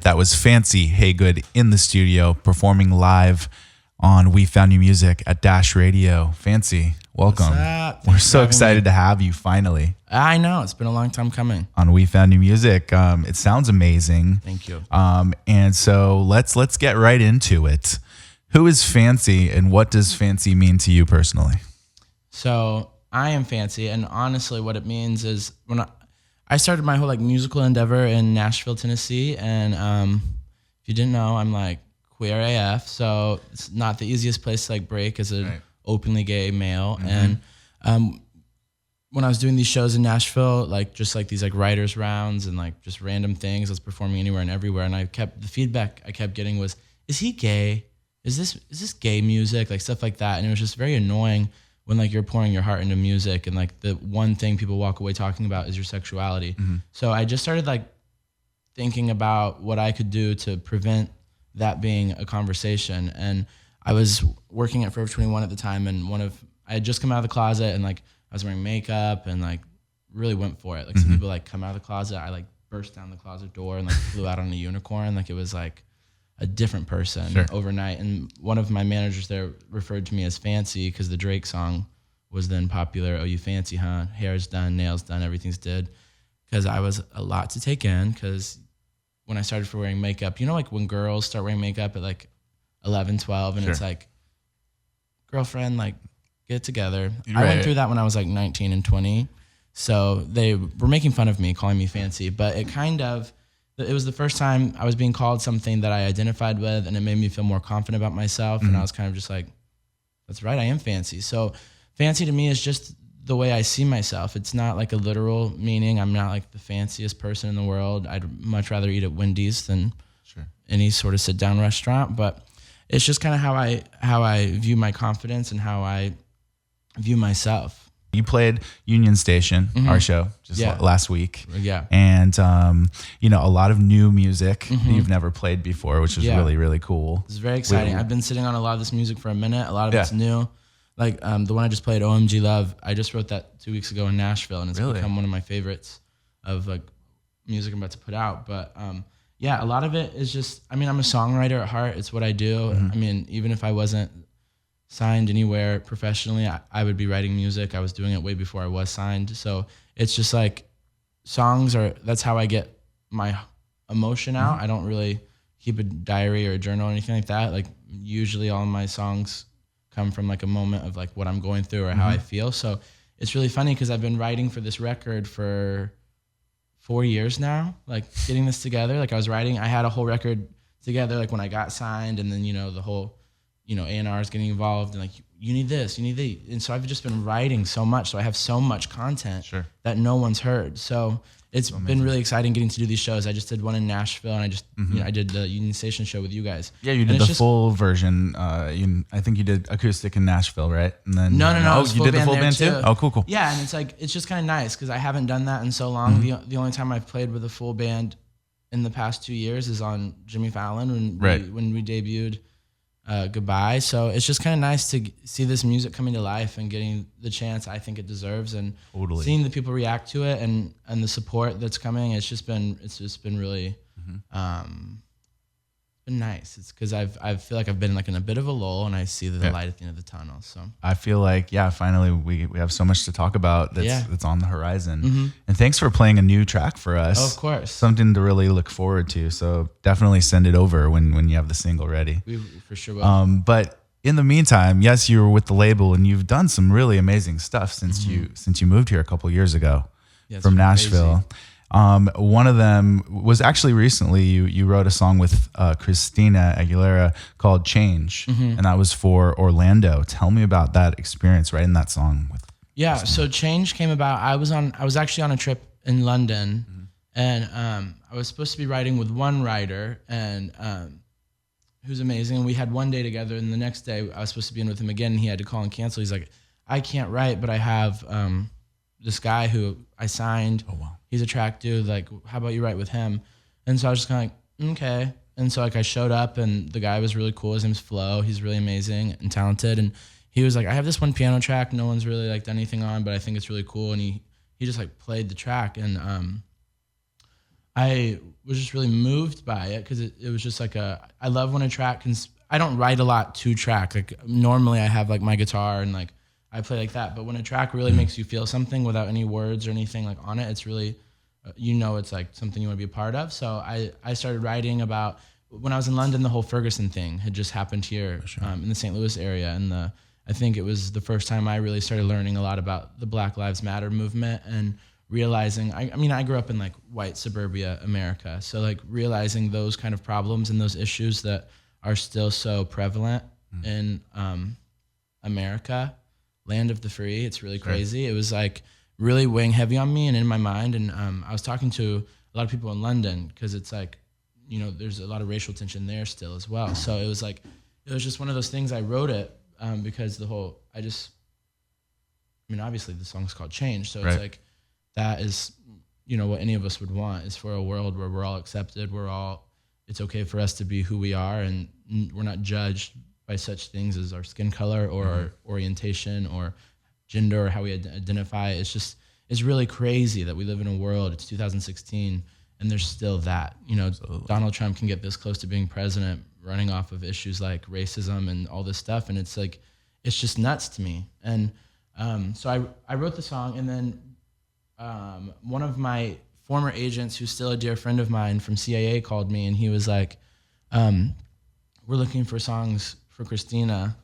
That was Fancy HAGOOD in the studio performing live on We Found New Music at Dash Radio. Fancy, welcome. What's up? We're so excited to have you finally. I know. It's been a long time coming. On We Found New Music. It sounds amazing. Thank you. And so let's get right into it. Who is Fancy and what does Fancy mean to you personally? So I am Fancy, and honestly what it means is when I started my whole like musical endeavor in Nashville, Tennessee, and if you didn't know, I'm like queer AF, so it's not the easiest place to like break as a openly gay male. Mm-hmm. And when I was doing these shows in Nashville, like just like these like writers rounds and like just random things, I was performing anywhere and everywhere, and the feedback I kept getting was, is he gay? Is this gay music? Like stuff like that. And it was just very annoying when like you're pouring your heart into music and like the one thing people walk away talking about is your sexuality. Mm-hmm. So I just started like thinking about what I could do to prevent that being a conversation. And I was working at Forever 21 at the time, and I had just come out of the closet, and like I was wearing makeup and like really went for it. Like some people like come out of the closet, I like burst down the closet door and like flew out on a unicorn. Like it was like a different person overnight. And one of my managers there referred to me as Fancy because the Drake song was then popular. Oh, you fancy, huh? Hair's done, nails done, everything's did. Because I was a lot to take in, because when I started for wearing makeup, you know, like when girls start wearing makeup at like 11, 12, and it's like, girlfriend, like get it together. I went through that when I was like 19 and 20. So they were making fun of me, calling me Fancy, but it was the first time I was being called something that I identified with, and it made me feel more confident about myself. And I was kind of just like, that's right, I am Fancy. So Fancy to me is just the way I see myself. It's not like a literal meaning. I'm not like the fanciest person in the world. I'd much rather eat at Wendy's than any sort of sit down restaurant. But it's just kind of how I view my confidence and how I view myself. You played Union Station, our show, just last week. Yeah. And, you know, a lot of new music that you've never played before, which is really, really cool. It's very exciting. I've been sitting on a lot of this music for a minute. A lot of it's new. Like the one I just played, OMG Love, I just wrote that 2 weeks ago in Nashville, and it's become one of my favorites of like music I'm about to put out. But yeah, a lot of it is just, I mean, I'm a songwriter at heart. It's what I do. I mean, even if I wasn't signed anywhere professionally, I would be writing music. I was doing it way before I was signed. So it's just like that's how I get my emotion out. I don't really keep a diary or a journal or anything like that. Like usually all my songs come from like a moment of like what I'm going through or how I feel. So it's really funny because I've been writing for this record for 4 years now, like getting this together. Like I had a whole record together like when I got signed, and then, you know, the whole, you know, A&R is getting involved and like, you need this, you need that. And so I've just been writing so much. So I have so much content that no one's heard. So it's been really exciting getting to do these shows. I just did one in Nashville, and I just, you know, I did the Union Station show with you guys. Yeah, you did the full version. I think you did acoustic in Nashville, right? And then No. Oh, you did the full band too? Oh, cool. Yeah, and it's like, it's just kind of nice because I haven't done that in so long. The only time I've played with a full band in the past 2 years is on Jimmy Fallon when we debuted Goodbye. So it's just kind of nice to see this music coming to life and getting the chance I think it deserves, and seeing the people react to it and the support that's coming. It's just been really been nice. It's because I feel like I've been like in a bit of a lull, and I see the light at the end of the tunnel. So I feel like finally we have so much to talk about that's on the horizon. And thanks for playing a new track for us. Oh, of course, something to really look forward to. So definitely send it over when you have the single ready. We for sure will. But in the meantime, yes, you were with the label, and you've done some really amazing stuff since you moved here a couple years ago from Nashville. Crazy. One of them was actually recently you wrote a song with Christina Aguilera called Change, and that was for Orlando. Tell me about that experience writing that song with Christina. So Change came about. I was actually on a trip in London, and I was supposed to be writing with one writer, and who's amazing. And we had one day together, and the next day I was supposed to be in with him again, and he had to call and cancel. He's like, I can't write, but I have this guy who I signed. Oh, wow. He's a track dude. Like, how about you write with him? And so I was just kind of like, okay. And so like I showed up, and the guy was really cool. His name's Flo. He's really amazing and talented. And he was like, I have this one piano track no one's really like done anything on, but I think it's really cool. And he just like played the track. And I was just really moved by it because it was just like I love when a track can, I don't write a lot to track. Like normally I have like my guitar and like I play like that. But when a track really makes you feel something without any words or anything like on it, it's really, it's like something you want to be a part of. So I started writing about, when I was in London, the whole Ferguson thing had just happened here in the St. Louis area. And I think it was the first time I really started learning a lot about the Black Lives Matter movement and realizing, I grew up in like white suburbia America. So like realizing those kind of problems and those issues that are still so prevalent in America, land of the free. It's really crazy. It was like really weighing heavy on me and in my mind. And I was talking to a lot of people in London because it's like, there's a lot of racial tension there still as well. So it was just one of those things. I wrote it because obviously the song's called Change. So it's like, that is, what any of us would want is for a world where we're all accepted. It's okay for us to be who we are, and we're not judged by such things as our skin color or our orientation or gender or how we identify. It's really crazy that we live in a world, it's 2016, and there's still that. Absolutely. Donald Trump can get this close to being president running off of issues like racism and all this stuff, and it's like, it's just nuts to me. And so I wrote the song, and then one of my former agents, who's still a dear friend of mine from CIA, called me, and he was like, we're looking for songs for Christina.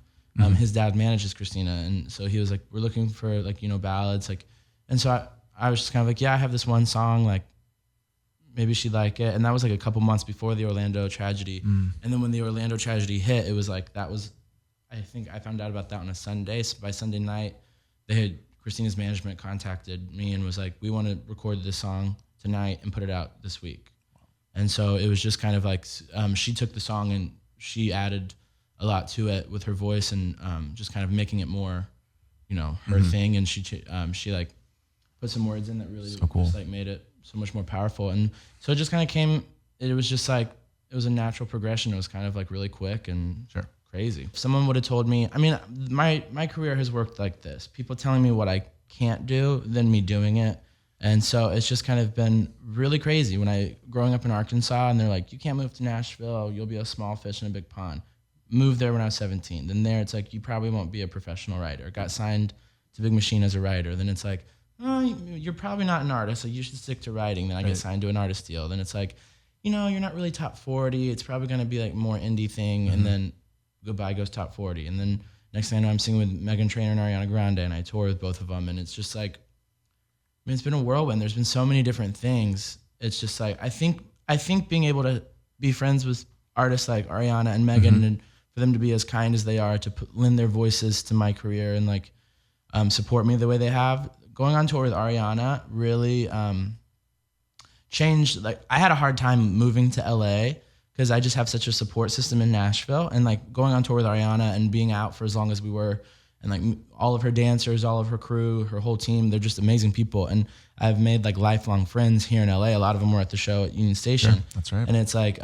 His dad manages Christina, and so he was like, we're looking for like, ballads, like, and so I was just kind of like, yeah, I have this one song, like maybe she'd like it. And that was like a couple months before the Orlando tragedy. And then when the Orlando tragedy hit, it was like, I think I found out about that on a Sunday. So by Sunday night, Christina's management contacted me and was like, we want to record this song tonight and put it out this week. And so it was just kind of like, she took the song and she added a lot to it with her voice and just kind of making it more, her thing. And she like put some words in that really just like made it so much more powerful. And so it just kind of it was just like, it was a natural progression. It was kind of like really quick and crazy. If someone would have told me, my career has worked like this. People telling me what I can't do, then me doing it. And so it's just kind of been really crazy growing up in Arkansas, and they're like, you can't move to Nashville, you'll be a small fish in a big pond. Moved there when I was 17. Then there it's like, you probably won't be a professional writer. Got signed to Big Machine as a writer. Then it's like, oh, you're probably not an artist, so you should stick to writing. Then I get signed to an artist deal. Then it's like, you're not really top 40. It's probably going to be like more indie thing. And then goodbye goes top 40. And then next thing I know, I'm singing with Meghan Trainor and Ariana Grande, and I tour with both of them. And it's just like, it's been a whirlwind. There's been so many different things. It's just like, I think being able to be friends with artists like Ariana and Meghan, and for them to be as kind as they are, to lend their voices to my career and like support me the way they have. Going on tour with Ariana really changed. Like, I had a hard time moving to LA because I just have such a support system in Nashville, and like going on tour with Ariana and being out for as long as we were, and like all of her dancers, all of her crew, her whole team, they're just amazing people. And I've made like lifelong friends here in LA. A lot of them were at the show at Union Station. Sure, that's right. And it's like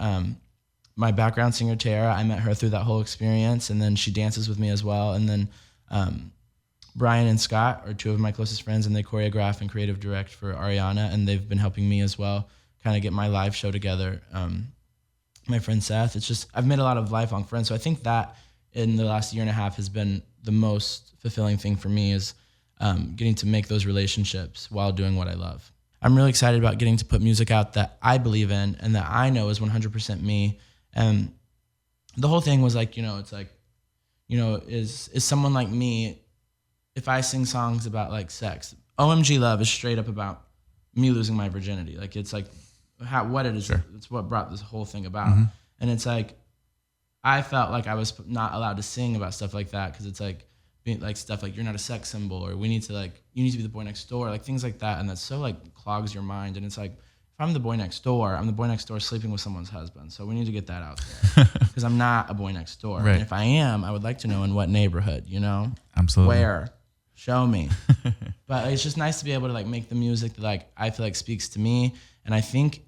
my background singer, Tara, I met her through that whole experience, and then she dances with me as well. And then Brian and Scott are two of my closest friends, and they choreograph and creative direct for Ariana, and they've been helping me as well kind of get my live show together. My friend Seth, it's just, I've made a lot of lifelong friends. So I think that in the last year and a half has been the most fulfilling thing for me, is getting to make those relationships while doing what I love. I'm really excited about getting to put music out that I believe in and that I know is 100% me. And the whole thing was like, it's like, is someone like me, if I sing songs about like sex, OMG Love is straight up about me losing my virginity. Like, it's like what it is. Sure. It's what brought this whole thing about. And it's like, I felt like I was not allowed to sing about stuff like that, because it's like, being like stuff like, you're not a sex symbol, or you need to be the boy next door, like things like that. And that's so like clogs your mind. And it's like, if I'm the boy next door, I'm the boy next door sleeping with someone's husband. So we need to get that out there, because I'm not a boy next door. Right. And if I am, I would like to know in what neighborhood, Absolutely. Where, show me. But it's just nice to be able to like make the music that like I feel like speaks to me. And I think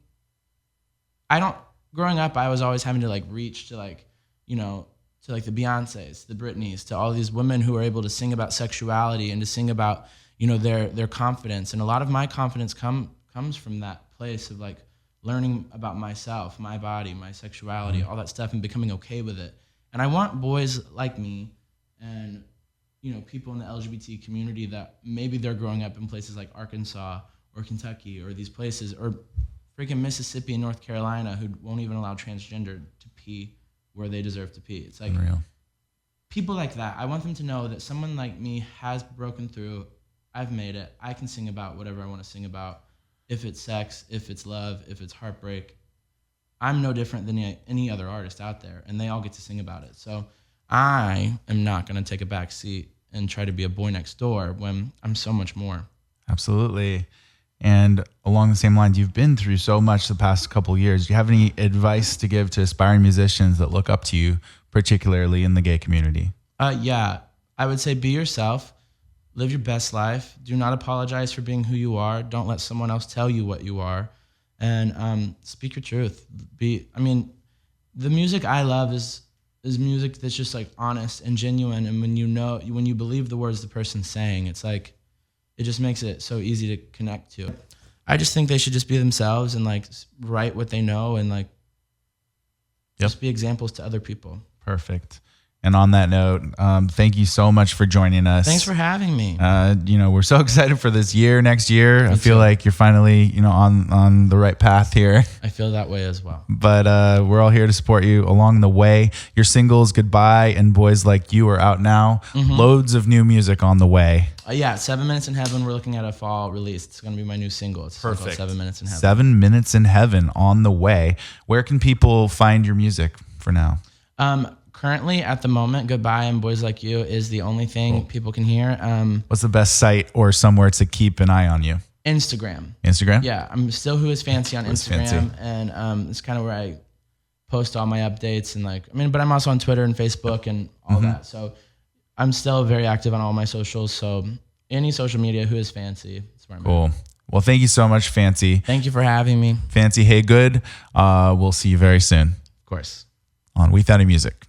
growing up, I was always having to like reach to like, to like the Beyoncés, the Britneys, to all these women who are able to sing about sexuality and to sing about, their confidence. And a lot of my confidence comes from that place of like learning about myself, my body, my sexuality, all that stuff, and becoming okay with it. And I want boys like me and, you know, people in the LGBT community that maybe they're growing up in places like Arkansas or Kentucky or these places, or freaking Mississippi and North Carolina, who won't even allow transgender to pee where they deserve to pee. It's like Unreal. People like that. I want them to know that someone like me has broken through. I've made it. I can sing about whatever I want to sing about. If it's sex, if it's love, if it's heartbreak, I'm no different than any other artist out there, and they all get to sing about it. So I am not going to take a back seat and try to be a boy next door when I'm so much more. Absolutely. And along the same lines, you've been through so much the past couple of years. Do you have any advice to give to aspiring musicians that look up to you, particularly in the gay community? Yeah, I would say be yourself. Live your best life. Do not apologize for being who you are. Don't let someone else tell you what you are. And speak your truth. The music I love is music that's just like honest and genuine. And when you believe the words the person's saying, it's like, it just makes it so easy to connect to. I just think they should just be themselves and like write what they know and like just be examples to other people. Perfect. And on that note, thank you so much for joining us. Thanks for having me. We're so excited for this year, next year. Me I feel too. like you're finally, on the right path here. I feel that way as well. But we're all here to support you along the way. Your singles, Goodbye and Boys Like You, are out now. Loads of new music on the way. 7 Minutes in Heaven, we're looking at a fall release. It's going to be my new single. It's called 7 Minutes in Heaven. 7 Minutes in Heaven on the way. Where can people find your music for now? Currently, at the moment, Goodbye and Boys Like You is the only thing people can hear. What's the best site or somewhere to keep an eye on you? Instagram. Instagram? Yeah, I'm still Who Is Fancy on Instagram, and it's kind of where I post all my updates but I'm also on Twitter and Facebook and all that. So I'm still very active on all my socials. So any social media, Who Is Fancy? That's where I'm Cool. at. Well, thank you so much, Fancy. Thank you for having me. Fancy, hey, good. We'll see you very soon Of course. on We Thought of Music.